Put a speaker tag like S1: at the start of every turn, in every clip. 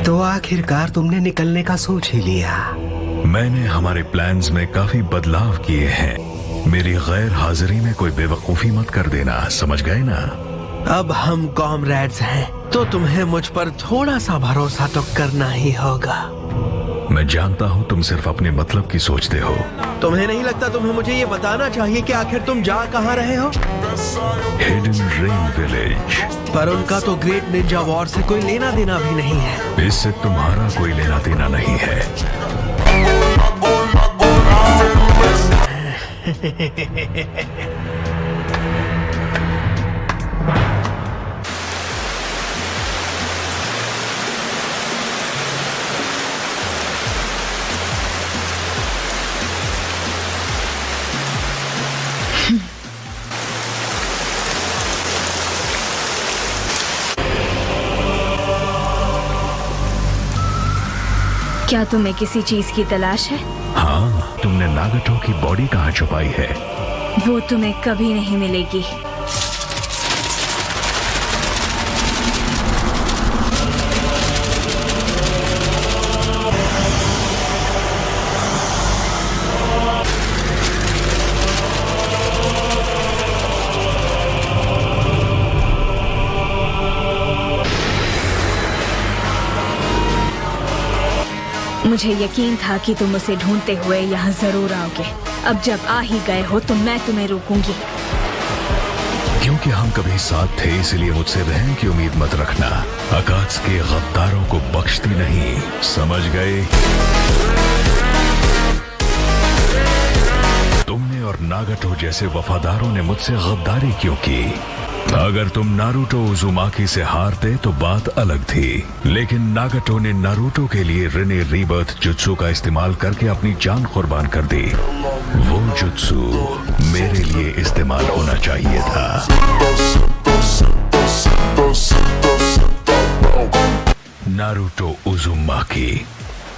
S1: तो आखिरकार तुमने निकलने का सोच ही लिया।
S2: मैंने हमारे प्लान्स में काफी बदलाव किए हैं। मेरी गैर हाजिरी में कोई बेवकूफी मत कर देना, समझ गए ना?
S1: अब हम कॉमरेड्स हैं, तो तुम्हें मुझ पर थोड़ा सा भरोसा तो करना ही होगा।
S2: मैं जानता हूँ तुम सिर्फ अपने मतलब की सोचते हो।
S1: तुम्हें नहीं लगता तुम्हें मुझे ये बताना चाहिए कि आखिर तुम जा कहाँ रहे हो?
S2: Hidden rain village.
S1: पर उनका तो ग्रेट निंजा वॉर से कोई लेना देना भी नहीं है।
S2: इससे तुम्हारा कोई लेना देना नहीं है।
S3: क्या तुम्हें किसी चीज की तलाश है?
S2: हाँ, तुमने नागटो की बॉडी कहाँ छुपाई है?
S3: वो तुम्हें कभी नहीं मिलेगी। मुझे यकीन था कि तुम उसे ढूंढते हुए यहाँ जरूर आओगे। अब जब आ ही गए हो तो मैं तुम्हें रोकूंगी।
S2: क्योंकि हम कभी साथ थे, इसलिए मुझसे रहम की उम्मीद मत रखना। अकात्सुकी गद्दारों को बख्शती नहीं, समझ गए? तुमने और नागटो जैसे वफादारों ने मुझसे गद्दारी क्यों की? अगर तुम नारुतो उजुमाकी से हारते तो बात अलग थी, लेकिन नागटो ने नारुतो के लिए रिने रीबर्थ जुत्सु का इस्तेमाल करके अपनी जान कुर्बान कर दी। वो जुत्सु मेरे लिए इस्तेमाल होना चाहिए था। नारुतो उजुमाकी,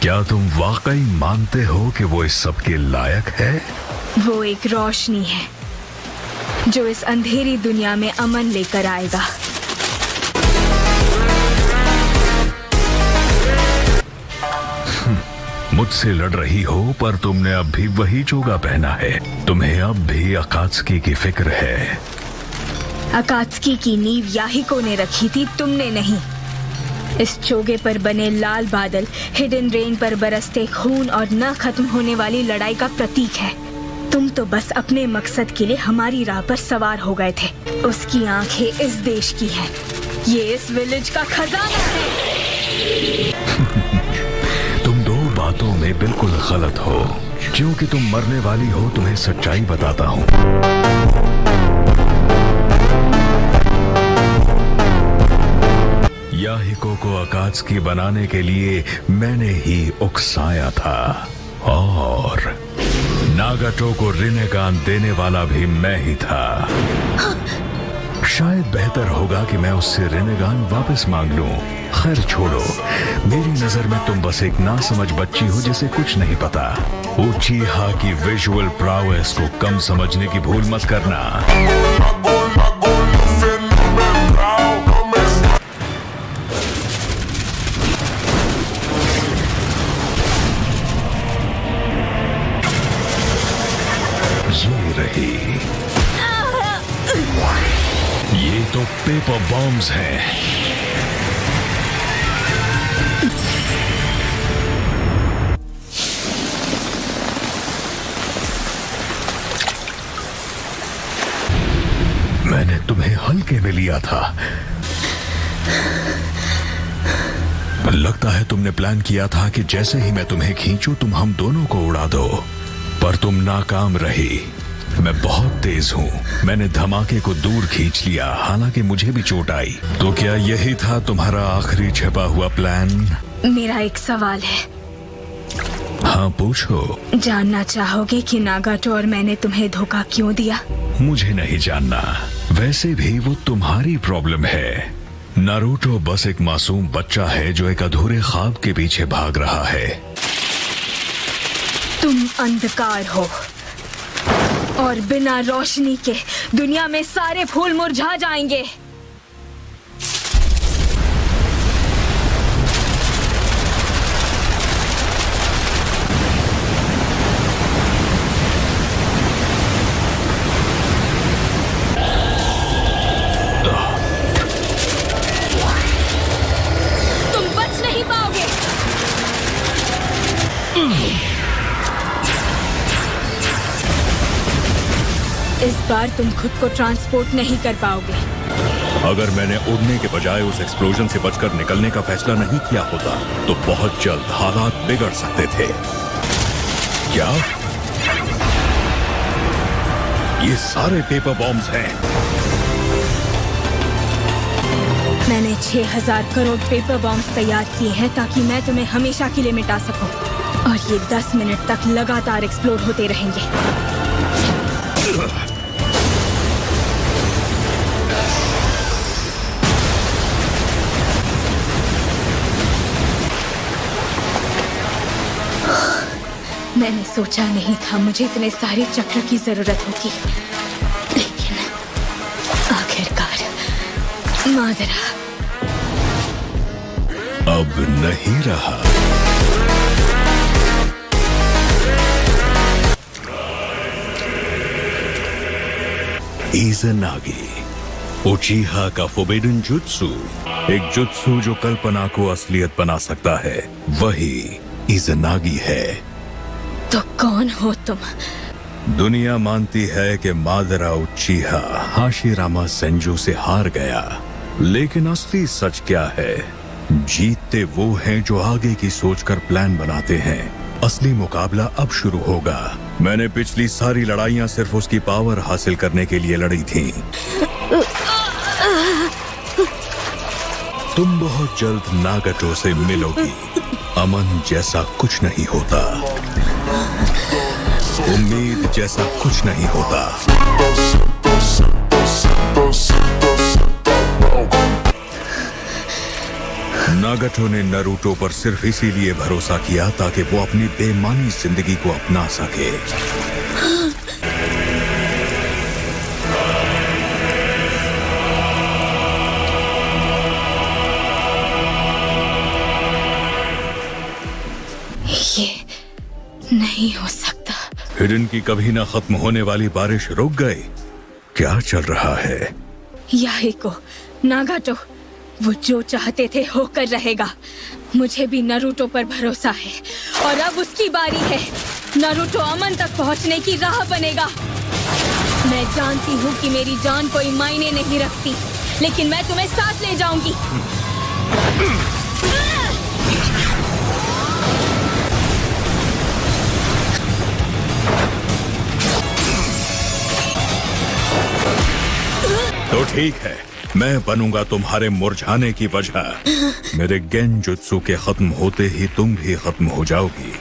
S2: क्या तुम वाकई मानते हो कि वो इस सब के लायक है?
S3: वो एक रोशनी है जो इस अंधेरी दुनिया में अमन लेकर आएगा।
S2: मुझसे लड़ रही हो, पर तुमने अब भी वही चोगा पहना है। तुम्हें अब भी अकात्सुकी की फिक्र है।
S3: अकात्सुकी की नींव याहिको ने रखी थी, तुमने नहीं। इस चोगे पर बने लाल बादल हिडन रेन पर बरसते खून और न खत्म होने वाली लड़ाई का प्रतीक है। तुम तो बस अपने मकसद के लिए हमारी राह पर सवार हो गए थे। उसकी आंखें इस देश की हैं। ये इस विलेज का खजाना है।
S2: तुम दो बातों में बिल्कुल गलत हो। क्योंकि तुम मरने वाली हो, तुम्हें सच्चाई बताता हूँ। याहिको को अकात्सुकी बनाने के लिए मैंने ही उकसाया था, और नागटो को रिनेगान देने वाला भी मैं ही था। शायद बेहतर होगा कि मैं उससे रिनेगान वापस मांग लूं। खैर छोड़ो, मेरी नजर में तुम बस एक नासमझ बच्ची हो जिसे कुछ नहीं पता। उचिहा की विजुअल प्रावेस को कम समझने की भूल मत करना। ये तो पेपर बॉम्ब्स हैं। मैंने तुम्हें हल्के में लिया था। लगता है तुमने प्लान किया था कि जैसे ही मैं तुम्हें खींचूं तुम हम दोनों को उड़ा दो, पर तुम नाकाम रही। मैं बहुत तेज हूँ। मैंने धमाके को दूर खींच लिया, हालांकि मुझे भी चोट आई। तो क्या यही था तुम्हारा आखिरी छिपा हुआ प्लान?
S3: मेरा एक सवाल है।
S2: हाँ पूछो।
S3: जानना चाहोगे कि नागाटो और मैंने तुम्हें धोखा क्यों दिया?
S2: मुझे नहीं जानना। वैसे भी वो तुम्हारी प्रॉब्लम है। नारुतो बस एक मासूम बच्चा है जो एक अधूरे ख्वाब के पीछे भाग रहा है।
S3: तुम अंधकार हो और बिना रोशनी के दुनिया में सारे फूल मुरझा जाएंगे। बार तुम खुद को ट्रांसपोर्ट नहीं कर पाओगे।
S2: अगर मैंने उड़ने के बजाय उस एक्सप्लोजन से बचकर निकलने का फैसला नहीं किया होता तो बहुत जल्द हालात बिगड़ सकते थे। क्या ये सारे पेपर बॉम्ब्स हैं?
S3: मैंने 6000 करोड़ पेपर बॉम्ब्स तैयार किए हैं ताकि मैं तुम्हें हमेशा के लिए मिटा सकूं, और ये 10 मिनट तक लगातार एक्सप्लोड होते रहेंगे। मैंने सोचा नहीं था मुझे इतने सारे चक्र की जरूरत होगी, लेकिन आखिरकार मादरा
S2: अब नहीं रहा। इज़नागी, उचिहा का फोर्बिडन जुत्सु, एक जुत्सु जो कल्पना को असलियत बना सकता है, वही इज़नागी है।
S3: तो कौन हो तुम?
S2: दुनिया मानती है कि मादरा उचिहा हाशिरामा सेंजू से हार गया, लेकिन असली सच क्या है? जीतते वो हैं जो आगे की सोचकर प्लान बनाते हैं। असली मुकाबला अब शुरू होगा। मैंने पिछली सारी लड़ाइयां सिर्फ उसकी पावर हासिल करने के लिए लड़ी थी। तुम बहुत जल्द नागाटो से मिलोगी। अमन जैसा कुछ नहीं होता, उम्मीद जैसा कुछ नहीं होता। नागाटो ने नारुतो पर सिर्फ इसीलिए भरोसा किया ताकि वो अपनी बेमानी जिंदगी को अपना सके।
S3: ये नहीं हो सकता।
S2: हिडन की कभी ना खत्म होने वाली बारिश रुक गई। क्या चल रहा है?
S3: याहिको, नागाटो, वो जो चाहते थे होकर रहेगा। मुझे भी नारुतो पर भरोसा है और अब उसकी बारी है। नारुतो अमन तक पहुंचने की राह बनेगा। मैं जानती हूँ कि मेरी जान कोई मायने नहीं रखती, लेकिन मैं तुम्हें साथ ले जाऊंगी।
S2: तो ठीक है, मैं बनूंगा तुम्हारे मुरझाने की वजह। मेरे गेंजुत्सु के खत्म होते ही तुम भी खत्म हो जाओगी।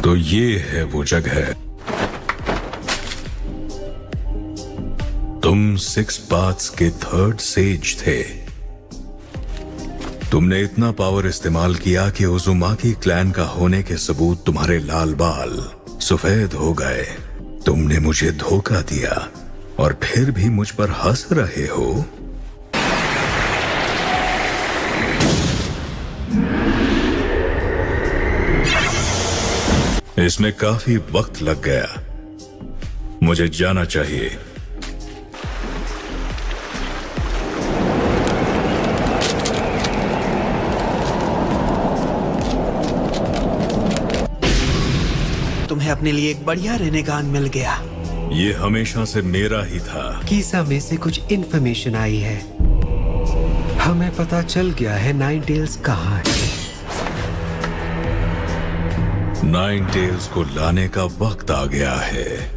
S2: तो ये है वो जगह। तुम 6 पाथ्स के 3rd सेज थे। तुमने इतना पावर इस्तेमाल किया कि उजुमाकी क्लैन का होने के सबूत तुम्हारे लाल बाल सफेद हो गए। तुमने मुझे धोखा दिया और फिर भी मुझ पर हंस रहे हो। इसमें काफी वक्त लग गया। मुझे जाना चाहिए।
S1: तुम्हें अपने लिए एक बढ़िया रेनेगान मिल गया।
S2: ये हमेशा से मेरा ही था।
S4: कीसा में से कुछ इन्फॉर्मेशन आई है। हमें पता चल गया है नाइन टेल्स कहाँ है।
S2: नाइन टेल्स को लाने का वक्त आ गया है।